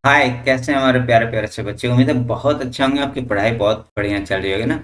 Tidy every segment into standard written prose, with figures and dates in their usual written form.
हाय, कैसे हैं हमारे प्यारे प्यारे से बच्चे। उम्मीद है बहुत अच्छे होंगे। आपकी पढ़ाई बहुत बढ़िया चल रही होगी ना।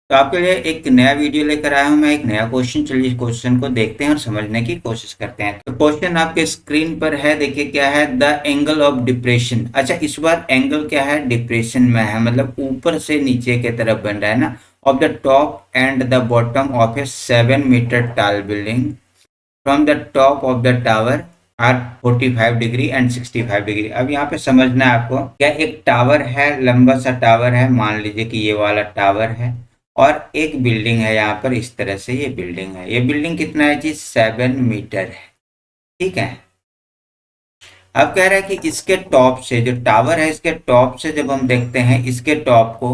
तो आपके लिए एक नया वीडियो लेकर आया हूं मैं, एक नया क्वेश्चन। चलिए क्वेश्चन को देखते हैं और समझने की कोशिश करते हैं। तो क्वेश्चन आपके स्क्रीन पर है, देखिए क्या है। The angle of depression. अच्छा, इस बार एंगल क्या है, डिप्रेशन में है, मतलब ऊपर से नीचे की तरफ बन रहा है ना। Of the top and the bottom of a 7 metre tall building from the top of the tower are 45 degree and 65 degree. अब यहाँ पे समझना है आपको, क्या एक टावर है, लंबा सा टावर है, मान लीजिए कि ये वाला टावर है, और एक बिल्डिंग है यहाँ पर। इस तरह से ये बिल्डिंग है। ये बिल्डिंग कितना है जी, 7 मीटर है। ठीक है। अब कह रहा है कि इसके टॉप से, जो टावर है इसके टॉप से जब हम देखते हैं इसके टॉप को,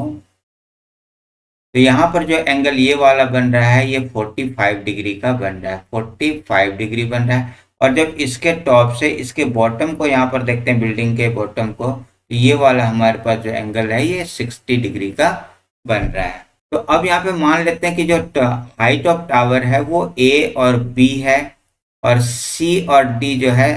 तो यहाँ पर जो एंगल ये वाला बन रहा है ये 45 डिग्री का बन रहा है, 45 डिग्री बन रहा है। और जब इसके टॉप से इसके बॉटम को यहाँ पर देखते हैं, बिल्डिंग के बॉटम को, तो ये वाला हमारे पास जो एंगल है ये 60 डिग्री का बन रहा है। तो अब यहाँ पे मान लेते हैं कि जो हाइट ऑफ टावर है वो ए और बी है, और सी और डी जो है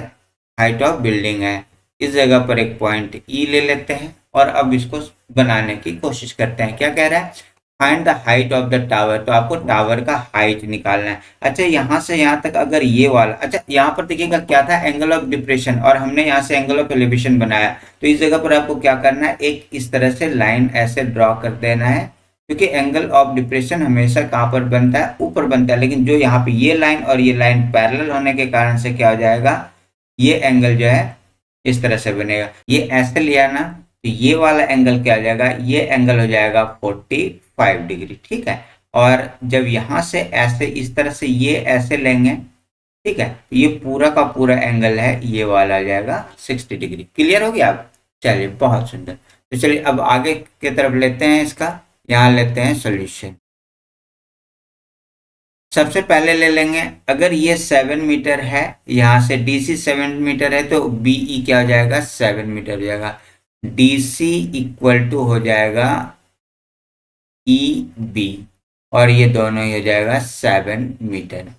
हाइट ऑफ बिल्डिंग है। इस जगह पर एक पॉइंट ई ले लेते हैं और अब इसको बनाने की कोशिश करते हैं। क्या कह रहा है, find the height of the tower. तो आपको टावर का हाइट निकालना है। अच्छा, यहाँ से यहाँ तक अगर ये वाला, अच्छा यहाँ पर देखिएगा क्या था, एंगल ऑफ डिप्रेशन, और हमने यहाँ से एंगल ऑफ एलिवेशन बनाया। तो इस जगह पर आपको क्या करना है, एक इस तरह से लाइन ऐसे ड्रॉ कर देना है, क्योंकि एंगल ऑफ डिप्रेशन हमेशा कहाँ पर बनता है, ऊपर बनता है। लेकिन जो यहाँ पे ये लाइन और ये लाइन पैरेलल होने के कारण से क्या हो जाएगा, ये एंगल जो है इस तरह से बनेगा। ये ऐसे लिया ना, तो ये वाला एंगल क्या हो जाएगा, ये एंगल हो जाएगा 45 डिग्री। ठीक है। और जब यहां से ऐसे इस तरह से ये ऐसे लेंगे, ठीक है, तो ये पूरा का पूरा एंगल है, ये वाला आ जाएगा 60 डिग्री। क्लियर हो गया आप। चलिए बहुत सुंदर। तो चलिए अब आगे की तरफ लेते हैं इसका, यहाँ लेते हैं सोल्यूशन। सबसे पहले ले लेंगे, अगर ये 7 मीटर है, यहाँ से डीसी 7 मीटर है, तो बीई क्या हो जाएगा, 7 मीटर हो जाएगा। डीसी इक्वल टू हो जाएगा ई बी, और ये दोनों ही हो जाएगा 7 मीटर।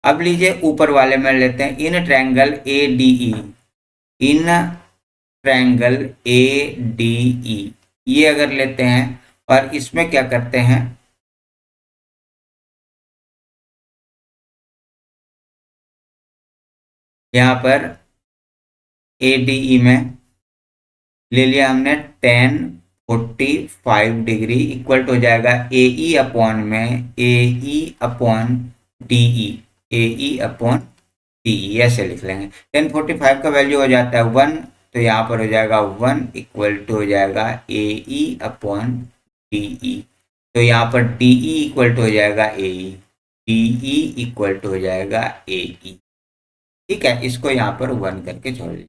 अब लीजिए ऊपर वाले में लेते हैं, in triangle A D E, in triangle A D E, ये अगर लेते हैं और इसमें क्या करते हैं, यहाँ पर ए डी ई में ले लिया हमने 10 45 डिग्री इक्वल टू हो जाएगा ए ई अपॉन में ए ई अपॉन डी ई, ए ई अपॉन डी ई, ऐसे लिख लेंगे। 1045 का वैल्यू हो जाता है 1, तो यहाँ पर हो जाएगा 1 इक्वल टू हो जाएगा ए ई अपॉन डी ई। तो यहाँ पर डी ई इक्वल टू हो जाएगा ए ई, डी ई इक्वल टू हो जाएगा ए ई। ठीक है, इसको यहाँ पर 1 करके छोड़ लीजिए।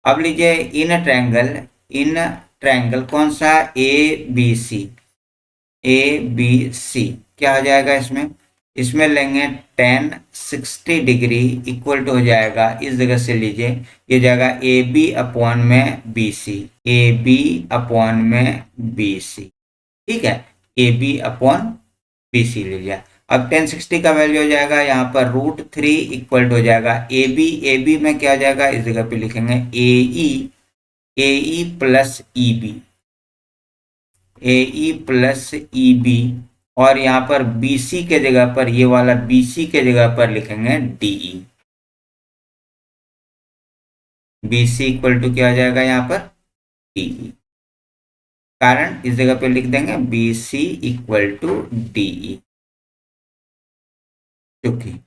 अब लीजिए इन ट्रायंगल, इन ट्रायंगल कौन सा, A B C, A B C क्या हो जाएगा इसमें, इसमें लेंगे 10 60 डिग्री इक्वल टू हो जाएगा, इस जगह से लीजिए, ये जाएगा ए बी अपॉन में B C, A B upon में बी सी। ठीक है, A B upon B C ले लिया। अब 1060 का वैल्यू हो जाएगा यहाँ पर √3 इक्वल टू हो जाएगा ए बी में क्या हो जाएगा, इस जगह पे लिखेंगे ए ई प्लस ई बी, ए ई प्लस ई बी, और यहाँ पर बी सी के जगह पर, ये वाला बी सी के जगह पर लिखेंगे D E. B C equal to क्या हो जाएगा यहाँ पर, डी ई। कारण इस जगह पे लिख देंगे B C equal to D E. चुकी।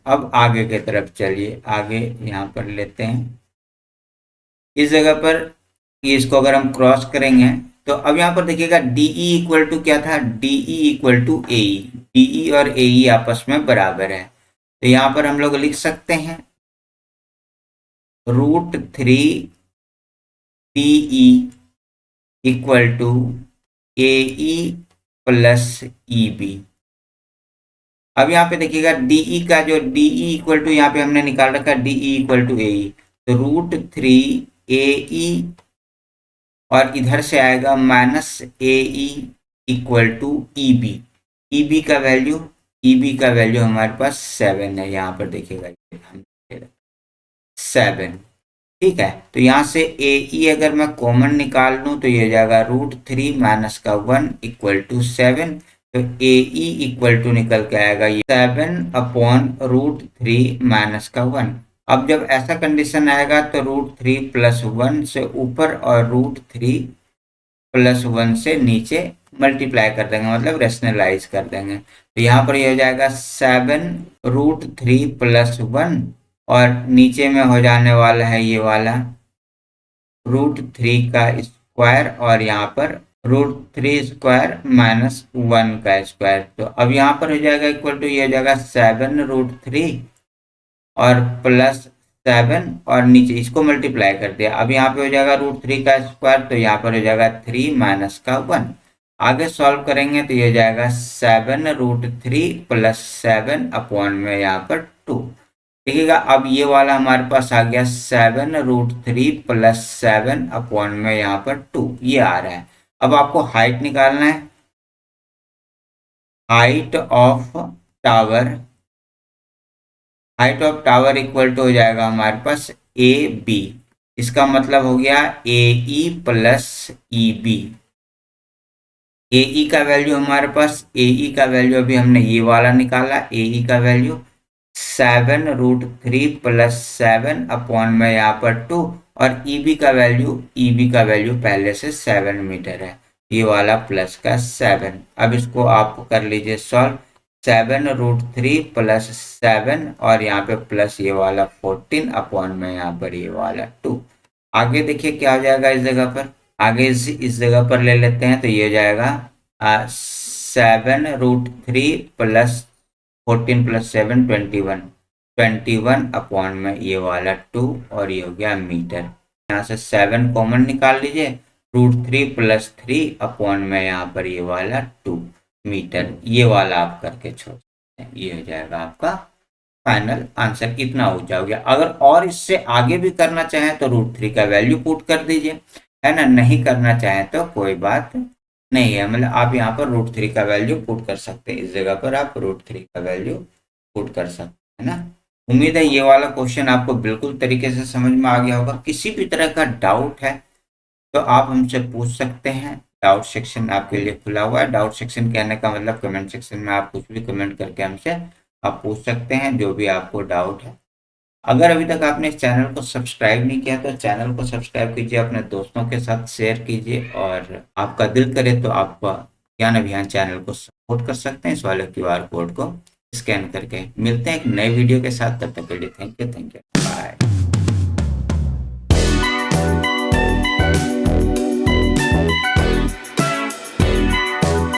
अब आगे की तरफ चलिए, आगे यहाँ पर लेते हैं, इस जगह पर ये इसको अगर हम क्रॉस करेंगे, तो अब यहाँ पर देखिएगा डीई इक्वल टू क्या था, DE equal to A, DE और ए आपस में बराबर है। तो यहाँ पर हम लोग लिख सकते हैं √3 DE equal to A E plus E B. अब यहाँ पे देखिएगा डीई का जो डीई इक्वल टू यहाँ पे हमने निकाल रखा डीई इक्वल टू ए, तो √3 ए ई, और इधर से आएगा minus A E equal to E B. E B का वैल्यू, ई बी का वैल्यू हमारे पास 7 है, यहाँ पर देखिएगा 7। ठीक है। तो यहाँ से ए ई अगर मैं कॉमन निकाल लूँ तो ये हो जाएगा √3 माइनस का 1 इक्वल टू 7। तो ए ई इक्वल टू निकल के आएगा ये 7/√3 माइनस का 1। अब जब ऐसा कंडीशन आएगा तो √3 प्लस 1 से ऊपर और √3 प्लस 1 से नीचे मल्टीप्लाई कर देंगे, मतलब रेशनलाइज कर देंगे। तो यहाँ पर ये हो जाएगा 7√3 प्लस 1 और नीचे में हो जाने वाला है ये वाला √3 का स्क्वायर और यहाँ पर √3 स्क्वायर माइनस 1 का स्क्वायर। तो अब यहाँ पर हो जाएगा इक्वल टू ये हो जाएगा 7√3 और प्लस 7 और नीचे इसको मल्टीप्लाई कर दिया। अब यहाँ पे हो जाएगा √3 का स्क्वायर, तो यहाँ पर हो जाएगा 3 माइनस का 1। आगे सॉल्व करेंगे तो ये हो जाएगा 7√3 प्लस 7 अपॉन में यहाँ पर 2। देखिएगा अब ये वाला हमारे पास आ गया 7√3 प्लस 7 अपॉन में यहाँ पर 2, ये आ रहा है। अब आपको हाइट निकालना है। Height of tower, height of tower equal to हो जाएगा हमारे पास ए बी। इसका मतलब हो गया ए ई प्लस ई बी। ए ई का वैल्यू हमारे पास, ए ई का वैल्यू अभी हमने ये वाला निकाला, ए ई का वैल्यू 7√3 प्लस 7 अपॉन में यहाँ पर 2 और ई बी का वैल्यू, ई बी का वैल्यू पहले से 7 मीटर है, ये वाला प्लस का 7। अब इसको आप कर लीजिए सॉल्व। 7√3 प्लस 7 और यहाँ पे प्लस ये वाला 14 अपॉन में यहाँ पर ये वाला 2। आगे देखिए क्या हो जाएगा इस जगह पर, आगे इस जगह पर ले लेते हैं तो ये हो जाएगा 7√3 प्लस 14 प्लस 7 21 अपॉन में ये वाला 2 और ये हो गया मीटर। यहाँ से 7 कॉमन निकाल लीजिए, √3 प्लस 3 अपॉन में यहाँ पर ये वाला 2 मीटर, ये वाला आप करके छोड़ सकते हैं। ये हो जाएगा आपका फाइनल आंसर, इतना हो जाओगे। अगर और इससे आगे भी करना चाहें तो √3 का वैल्यू पुट कर दीजिए, है ना। नहीं करना चाहें तो कोई बात नहीं है, मतलब आप यहाँ पर √3 का वैल्यू पुट कर सकते हैं। इस जगह पर आप √3 का वैल्यू पुट कर सकते हैं ना। उम्मीद है ये वाला क्वेश्चन आपको बिल्कुल तरीके से समझ में आ गया होगा। किसी भी तरह का डाउट है तो आप हमसे पूछ सकते हैं। डाउट सेक्शन आपके लिए खुला हुआ है। डाउट सेक्शन कहने का मतलब कमेंट सेक्शन में आप कुछ भी कमेंट करके हमसे आप पूछ सकते हैं जो भी आपको डाउट है। अगर अभी तक आपने इस चैनल को सब्सक्राइब नहीं किया तो चैनल को सब्सक्राइब कीजिए, अपने दोस्तों के साथ शेयर कीजिए और आपका दिल करे तो आप ज्ञान अभियान चैनल को सपोर्ट कर सकते हैं इस वाले QR कोड को स्कैन करके। मिलते हैं एक नए वीडियो के साथ, तब तक के लिए थैंक यू।